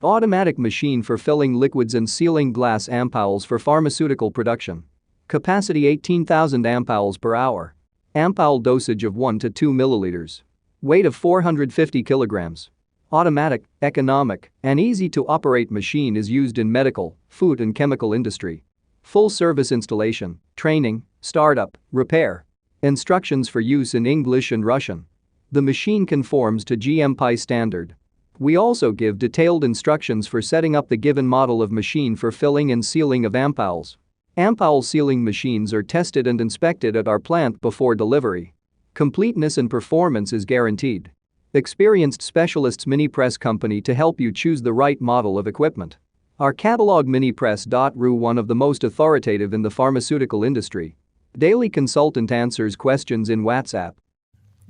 Automatic machine for filling liquids and sealing glass ampoules for pharmaceutical production. Capacity 18,000 ampoules per hour. Ampoule dosage of 1 to 2 milliliters. Weight of 450 kilograms. Automatic, economic, and easy-to-operate machine is used in medical, food and chemical industry. Full service installation, training, startup, repair. Instructions for use in English and Russian. The machine conforms to GMP standard. We also give detailed instructions for setting up the given model of machine for filling and sealing of ampoules. Ampoule sealing machines are tested and inspected at our plant before delivery. Completeness and performance is guaranteed. Experienced specialists Minipress company to help you choose the right model of equipment. Our catalog Minipress.ru, one of the most authoritative in the pharmaceutical industry. Daily consultant answers questions in WhatsApp.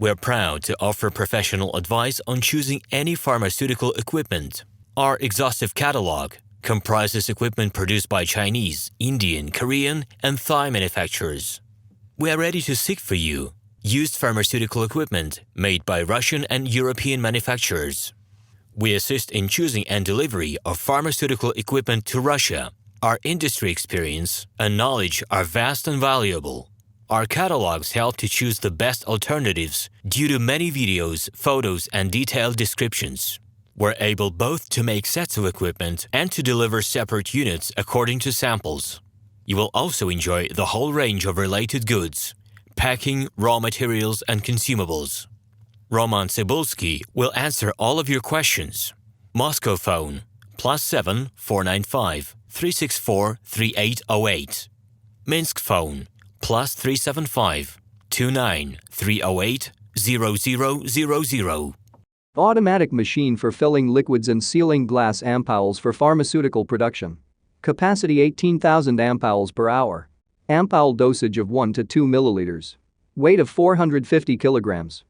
We're proud to offer professional advice on choosing any pharmaceutical equipment. Our exhaustive catalog comprises equipment produced by Chinese, Indian, Korean, and Thai manufacturers. We are ready to seek for you used pharmaceutical equipment made by Russian and European manufacturers. We assist in choosing and delivery of pharmaceutical equipment to Russia. Our industry experience and knowledge are vast and valuable. Our catalogs help to choose the best alternatives due to many videos, photos, and detailed descriptions. We're able both to make sets of equipment and to deliver separate units according to samples. You will also enjoy the whole range of related goods, packing, raw materials, and consumables. RomanTsibulsky will answer all of your questions. Moscow phone +7 495 364 3808. Minsk phone +375 29 308 0000. Automatic machine for filling liquids and sealing glass ampoules for pharmaceutical production. Capacity 18,000 ampoules per hour. Ampoule dosage of 1 to 2 milliliters. Weight of 450 kilograms.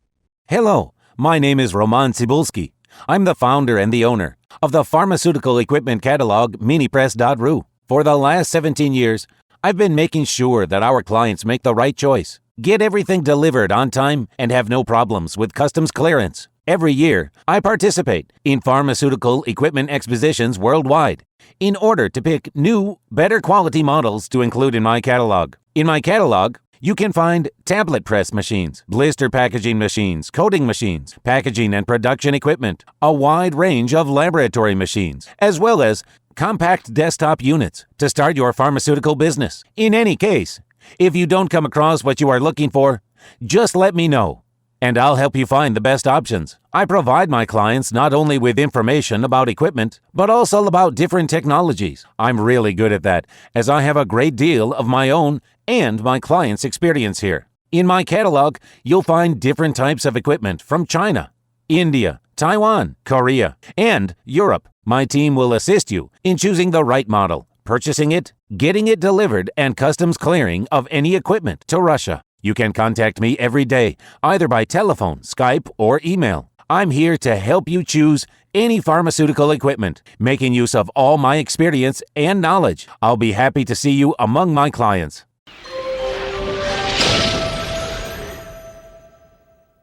Hello, my name is RomanTsibulsky. I'm the founder and the owner of the pharmaceutical equipment catalog Minipress.ru. For the last 17 years, I've been making sure that our clients make the right choice, get everything delivered on time, and have no problems with customs clearance. Every year, I participate in pharmaceutical equipment expositions worldwide in order to pick new, better quality models to include in my catalog. In my catalog, you can find tablet press machines, blister packaging machines, coating machines, packaging and production equipment, a wide range of laboratory machines, as well as compact desktop units to start your pharmaceutical business. In any case, if you don't come across what you are looking for, just let me know, and I'll help you find the best options. I provide my clients not only with information about equipment, but also about different technologies. I'm really good at that, as I have a great deal of my own and my clients' experience here. In my catalog, you'll find different types of equipment from China, India, Taiwan, Korea, and Europe. My team will assist you in choosing the right model, purchasing it, getting it delivered, and customs clearing of any equipment to Russia. You can contact me every day, either by telephone, Skype, or email. I'm here to help you choose any pharmaceutical equipment, making use of all my experience and knowledge. I'll be happy to see you among my clients.